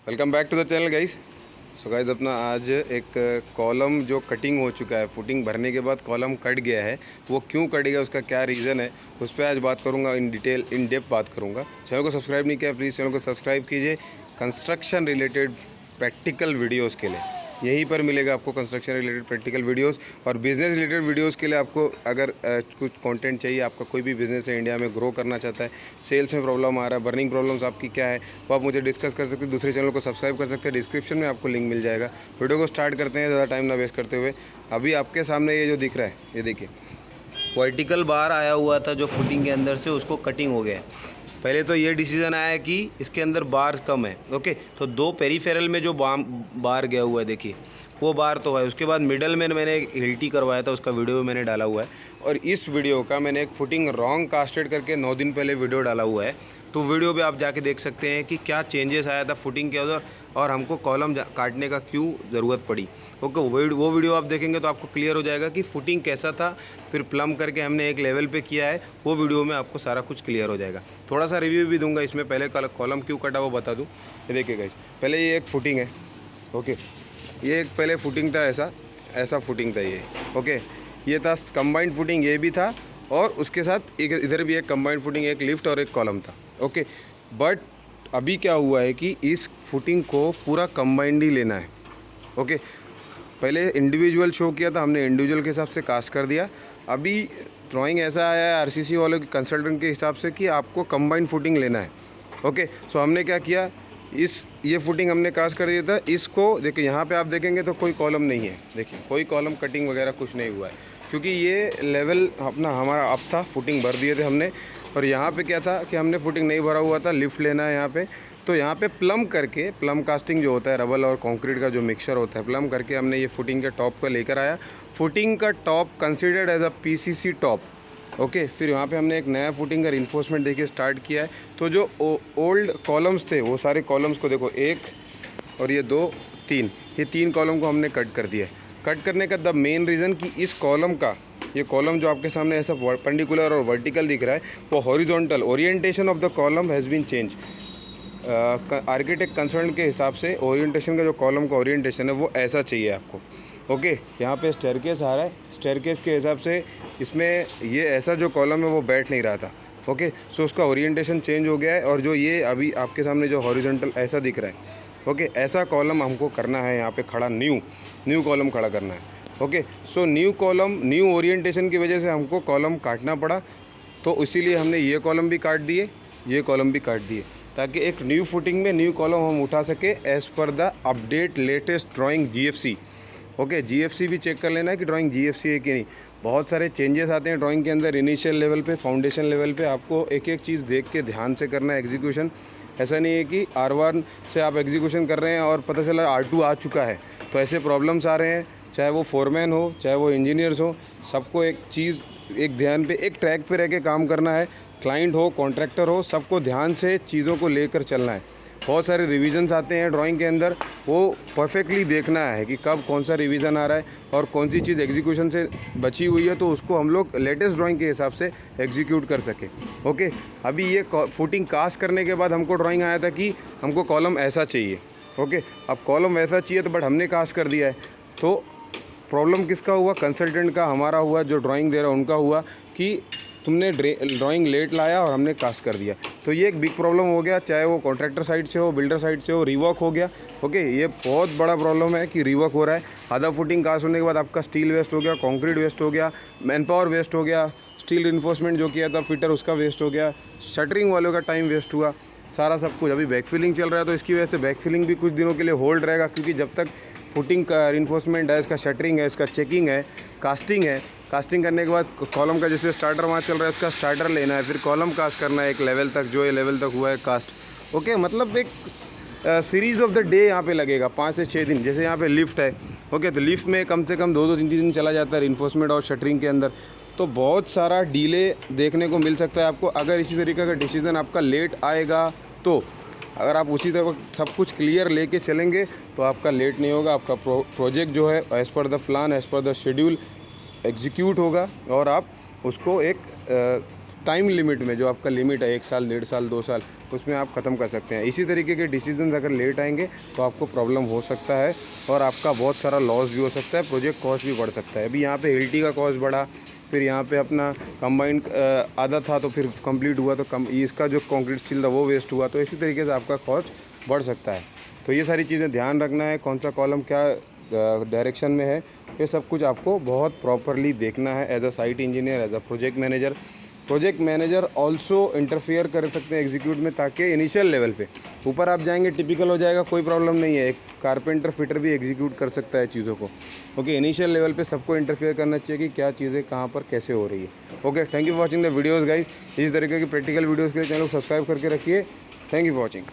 Welcome back to the channel guys. So guys अपना आज एक कॉलम जो कटिंग हो चुका है, फुटिंग भरने के बाद कॉलम कट गया है, वो क्यों कट गया, उसका क्या रीज़न है, उस पर आज बात करूंगा। इन डिटेल इन डेप्थ बात करूंगा। चैनल को सब्सक्राइब नहीं किया प्लीज़ चैनल को सब्सक्राइब कीजिए। कंस्ट्रक्शन रिलेटेड प्रैक्टिकल वीडियोज़ के लिए यहीं पर मिलेगा आपको कंस्ट्रक्शन रिलेटेड प्रैक्टिकल वीडियोस। और बिज़नेस रिलेटेड वीडियोस के लिए आपको अगर कुछ कंटेंट चाहिए, आपका कोई भी बिज़नेस है इंडिया में ग्रो करना चाहता है, सेल्स में प्रॉब्लम आ रहा है, बर्निंग प्रॉब्लम्स आपकी क्या है, वो आप मुझे डिस्कस कर सकते हैं। दूसरे चैनल को सब्सक्राइब कर सकते हैं, डिस्क्रिप्शन में आपको लिंक मिल जाएगा। वीडियो को स्टार्ट करते हैं ज़्यादा टाइम ना वेस्ट करते हुए। अभी आपके सामने ये जो दिख रहा है, ये देखिए वर्टिकल बार आया हुआ था जो फुटिंग के अंदर से, उसको कटिंग हो गया है। पहले तो ये डिसीजन आया कि इसके अंदर बार्स कम है। ओके, तो दो पेरीफेरल में जो बार गया हुआ है देखिए, वो बार तो है। उसके बाद मिडल में मैंने एक हिल्टी करवाया था, उसका वीडियो मैंने डाला हुआ है। और इस वीडियो का मैंने एक फुटिंग रॉन्ग कास्टेड करके 9 दिन पहले वीडियो डाला हुआ है, तो वीडियो भी आप जाके देख सकते हैं कि क्या चेंजेस आया था फुटिंग के अंदर और हमको कॉलम काटने का क्यों ज़रूरत पड़ी। ओके, वो वीडियो आप देखेंगे तो आपको क्लियर हो जाएगा कि फुटिंग कैसा था, फिर प्लम करके हमने एक लेवल पे किया है, वो वीडियो में आपको सारा कुछ क्लियर हो जाएगा। थोड़ा सा रिव्यू भी दूंगा इसमें, पहले कॉलम क्यों कटा वो बता दूँ। ये देखिए गाइस, पहले ये एक फुटिंग है। ओके, ये एक पहले फुटिंग था, ऐसा फुटिंग था ये। ओके, ये था कंबाइंड फुटिंग, ये भी था, और उसके साथ एक इधर भी एक कंबाइंड फुटिंग, एक लिफ्ट और एक कॉलम था। ओके, बट अभी क्या हुआ है कि इस फुटिंग को पूरा कंबाइंड ही लेना है। ओके, पहले इंडिविजुअल शो किया था हमने, इंडिविजुअल के हिसाब से कास्ट कर दिया। अभी ड्राइंग ऐसा आया है आरसीसी वालों के कंसल्टेंट के हिसाब से कि आपको कंबाइंड फुटिंग लेना है। ओके, सो हमने क्या किया, ये फुटिंग हमने कास्ट कर दिया था। इसको देखिए, यहाँ पे आप देखेंगे तो कोई कॉलम नहीं है, देखिए कोई कॉलम कटिंग वगैरह कुछ नहीं हुआ है, क्योंकि ये लेवल अपना हमारा अप था, फुटिंग भर दिए थे हमने। और यहाँ पे क्या था कि हमने फुटिंग नहीं भरा हुआ था, लिफ्ट लेना है यहाँ पे। तो यहाँ पे प्लम करके, प्लम कास्टिंग जो होता है, रबल और कंक्रीट का जो मिक्सचर होता है, प्लम करके हमने ये फुटिंग के टॉप को लेकर आया। फुटिंग का top considered as a PCC top. Okay, फिर यहाँ पे हमने एक नया फुटिंग का इन्फोर्समेंट देखिए स्टार्ट किया है। तो जो ओल्ड कॉलम्स थे, वो सारे कॉलम्स को देखो, एक और ये दो, तीन, ये 3 कॉलम को हमने कट कर दिया है। कट करने का द मेन रीज़न कि इस कॉलम का, ये कॉलम जो आपके सामने ऐसा परपेंडिकुलर और वर्टिकल दिख रहा है, वो horizontal orientation of the column has been change. Architect concern के हिसाब से ओरिएंटेशन का, जो कॉलम का ओरिएंटेशन है वो ऐसा चाहिए आपको। ओके, यहाँ पे स्टेयरकेस आ रहा है, स्टेयरकेस के हिसाब से इसमें ये ऐसा जो कॉलम है वो बैठ नहीं रहा था। ओके, सो उसका ओरिएंटेशन चेंज हो गया है, और जो ये अभी आपके सामने जो हॉरिजॉन्टल ऐसा दिख रहा है, ओके, ऐसा कॉलम हमको करना है यहाँ पे खड़ा, न्यू कॉलम खड़ा करना है। Okay, so new column, new orientation की वजह से हमको कॉलम काटना पड़ा, तो इसीलिए हमने ये कॉलम भी काट दिए, ये कॉलम भी काट दिए, ताकि एक न्यू फुटिंग में न्यू कॉलम हम उठा सके as per the update latest drawing GFC. Okay, GFC भी चेक कर लेना है कि ड्राइंग जीएफसी है कि नहीं। बहुत सारे चेंजेस आते हैं ड्राइंग के अंदर, इनिशियल लेवल पे, फाउंडेशन लेवल पे। आपको एक एक चीज़ देख के ध्यान से करना है एग्जीक्यूशन। ऐसा नहीं है कि R1 से आप एग्जीक्यूशन कर रहे हैं और पता चला R2 आ चुका है, तो ऐसे प्रॉब्लम्स आ रहे हैं। चाहे वो फोरमैन हो, चाहे वो इंजीनियर्स हो, सबको एक चीज़, एक ध्यान पे, एक ट्रैक पे रह के काम करना है। क्लाइंट हो, कॉन्ट्रैक्टर हो, सबको ध्यान से चीज़ों को लेकर चलना है। बहुत सारे रिवीजन्स आते हैं ड्राइंग के अंदर, वो परफेक्टली देखना है कि कब कौन सा रिवीजन आ रहा है और कौन सी चीज़ एग्जीक्यूशन से बची हुई है, तो उसको हम लोग लेटेस्ट ड्राइंग के हिसाब से एग्जीक्यूट कर सके। ओके, अभी ये फुटिंग कास्ट करने के बाद हमको ड्राइंग आया था कि हमको कॉलम ऐसा चाहिए। ओके, अब कॉलम वैसा चाहिए तो बट हमने कास्ट कर दिया है, तो प्रॉब्लम किसका हुआ, कंसल्टेंट का, हमारा हुआ, जो ड्राइंग दे रहा है उनका हुआ कि तुमने ड्राइंग लेट लाया और हमने कास्ट कर दिया। तो ये एक बिग प्रॉब्लम हो गया, चाहे वो कॉन्ट्रैक्टर साइड से हो, बिल्डर साइड से हो, रिवर्क हो गया। ओके, ये बहुत बड़ा प्रॉब्लम है कि रिवर्क हो रहा है। आधा फुटिंग कास्ट होने के बाद आपका स्टील वेस्ट हो गया, कंक्रीट वेस्ट हो गया, मैन पावर वेस्ट हो गया, स्टील इन्फोर्समेंट जो किया था फिटर उसका वेस्ट हो गया, शटरिंग वालों का टाइम वेस्ट हुआ, सारा सब कुछ। अभी बैक फिलिंग चल रहा है, तो इसकी वजह से बैक फिलिंग भी कुछ दिनों के लिए होल्ड रहेगा, क्योंकि जब तक फुटिंग का इन्फोर्समेंट है, इसका शटरिंग है, इसका चेकिंग है, कास्टिंग है। कास्टिंग करने के बाद कॉलम का जैसे स्टार्टर वहाँ चल रहा है, उसका स्टार्टर लेना है, फिर कॉलम कास्ट करना है एक लेवल तक, जो ये लेवल तक हुआ है कास्ट। ओके, मतलब एक सीरीज़ ऑफ द डे यहाँ पे लगेगा, 5 से 6 दिन। जैसे यहाँ पे लिफ्ट है, ओके, तो लिफ्ट में कम से कम 2-3 दिन चला जाता है इन्फोर्समेंट और शटरिंग के अंदर, तो बहुत सारा डिले देखने को मिल सकता है आपको। अगर इसी तरीके का डिसीज़न आपका लेट आएगा, तो अगर आप उसी तरह सब कुछ क्लियर लेके चलेंगे तो आपका लेट नहीं होगा। आपका प्रोजेक्ट जो है as per the plan, as per the schedule execute होगा, और आप उसको एक टाइम लिमिट में, जो आपका लिमिट है 1 साल, 1.5 साल, 2 साल, उसमें आप ख़त्म कर सकते हैं। इसी तरीके के डिसीजन अगर लेट आएंगे तो आपको प्रॉब्लम हो सकता है और आपका बहुत सारा लॉस भी हो सकता है, प्रोजेक्ट कॉस्ट भी बढ़ सकता है। अभी यहाँ पे LT का कॉस्ट बढ़ा, फिर यहाँ पे अपना कंबाइंड आधा था तो फिर कंप्लीट हुआ तो इसका जो कंक्रीट स्टील था वो वेस्ट हुआ, तो इसी तरीके से आपका कॉस्ट बढ़ सकता है। तो ये सारी चीज़ें ध्यान रखना है, कौन सा कॉलम क्या डायरेक्शन में है, ये सब कुछ आपको बहुत प्रॉपरली देखना है as a site engineer, as a project manager. Project manager also interfere कर सकते हैं एग्जीक्यूट में, ताकि इनिशियल लेवल पे, ऊपर आप जाएंगे टिपिकल हो जाएगा, कोई प्रॉब्लम नहीं है। एक कारपेंटर फिटर भी एग्जीक्यूट कर सकता है चीज़ों को। ओके, इनिशियल लेवल पे सबको इंटरफेयर करना चाहिए कि क्या चीज़ें कहाँ पर कैसे हो रही है। Okay, thank you for watching the videos guys. इस तरीके की प्रैक्टिकल वीडियोज़ के लिए चैनल को सब्सक्राइब करके रखिए। Thank you for watching.